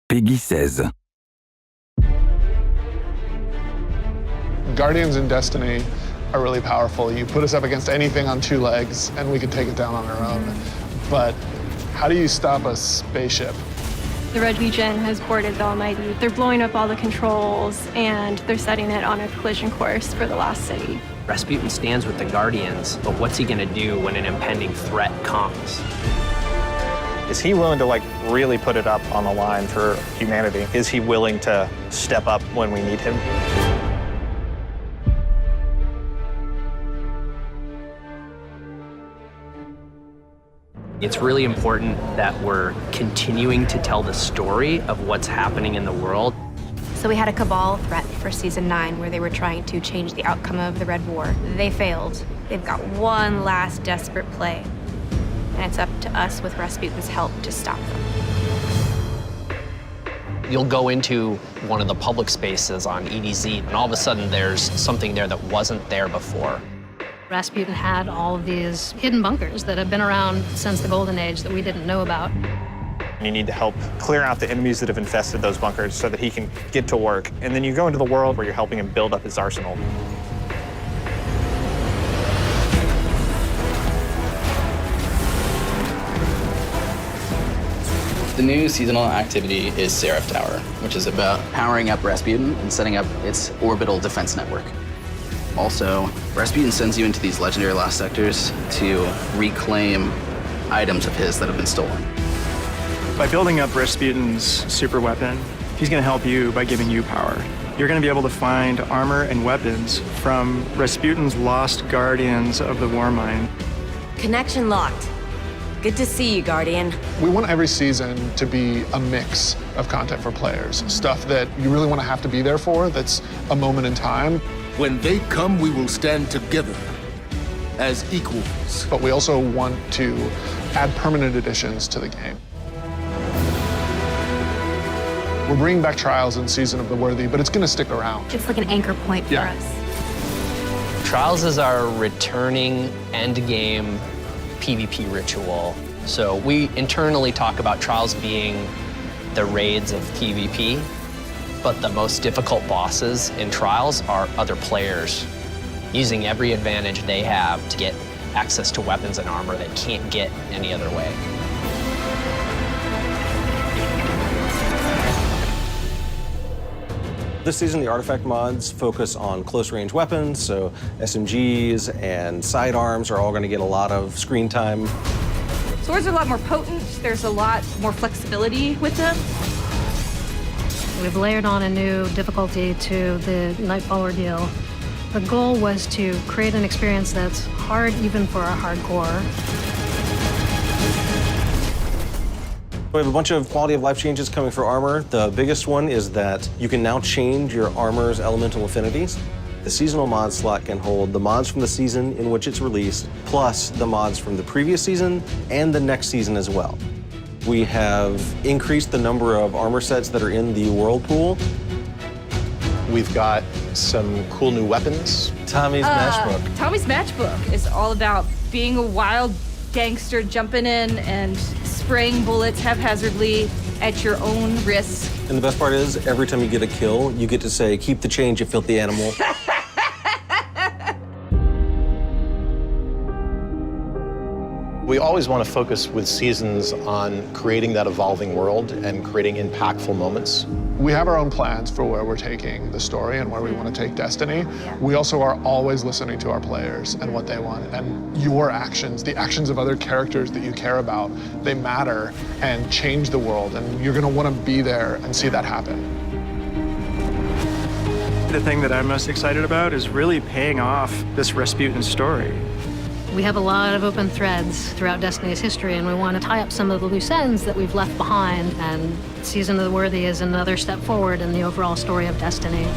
Peggy 16. Guardians in Destiny are really powerful. You put us up against anything on two legs, and we can take it down on our own. But how do you stop a spaceship? The Red Legion has boarded the Almighty. They're blowing up all the controls, and they're setting it on a collision course for the Lost City. Rasputin stands with the Guardians, but what's he gonna do when an impending threat comes? Is he willing to really put it up on the line for humanity? Is he willing to step up when we need him? It's really important that we're continuing to tell the story of what's happening in the world. So we had a Cabal threat for Season 9 where they were trying to change the outcome of the Red War. They failed. They've got one last desperate play. And it's up to us with Rasputin's help to stop them. You'll go into one of the public spaces on EDZ, and all of a sudden there's something there that wasn't there before. Rasputin had all of these hidden bunkers that have been around since the Golden Age that we didn't know about. You need to help clear out the enemies that have infested those bunkers so that he can get to work. And then you go into the world where you're helping him build up his arsenal. The new seasonal activity is Seraph Tower, which is about powering up Rasputin and setting up its orbital defense network. Also, Rasputin sends you into these legendary lost sectors to reclaim items of his that have been stolen. By building up Rasputin's super weapon, he's going to help you by giving you power. You're going to be able to find armor and weapons from Rasputin's lost guardians of the war mine. Connection locked. Good to see you, Guardian. We want every season to be a mix of content for players. Stuff that you really want to have to be there for, that's a moment in time. When they come, we will stand together as equals. But we also want to add permanent additions to the game. We're bringing back Trials in Season of the Worthy, but it's going to stick around. It's like an anchor point for us. Trials is our returning endgame PvP ritual. So we internally talk about Trials being the raids of PvP, but the most difficult bosses in Trials are other players using every advantage they have to get access to weapons and armor they can't get any other way. This season, the Artefact mods focus on close-range weapons, so SMGs and sidearms are all going to get a lot of screen time. Swords are a lot more potent. There's a lot more flexibility with them. We've layered on a new difficulty to the Nightfall ordeal. The goal was to create an experience that's hard even for a hardcore. We have a bunch of quality of life changes coming for armor. The biggest one is that you can now change your armor's elemental affinities. The seasonal mod slot can hold the mods from the season in which it's released, plus the mods from the previous season and the next season as well. We have increased the number of armor sets that are in the Whirlpool. We've got some cool new weapons. Tommy's Matchbook. Tommy's Matchbook is all about being a wild gangster jumping in and spraying bullets haphazardly at your own risk. And the best part is, every time you get a kill, you get to say, "Keep the change, you filthy animal." We always want to focus with seasons on creating that evolving world and creating impactful moments. We have our own plans for where we're taking the story and where we want to take Destiny. We also are always listening to our players and what they want. And your actions, the actions of other characters that you care about, they matter and change the world. And you're going to want to be there and see that happen. The thing that I'm most excited about is really paying off this Rasputin story. We have a lot of open threads throughout Destiny's history, and we want to tie up some of the loose ends that we've left behind, and Season of the Worthy is another step forward in the overall story of Destiny.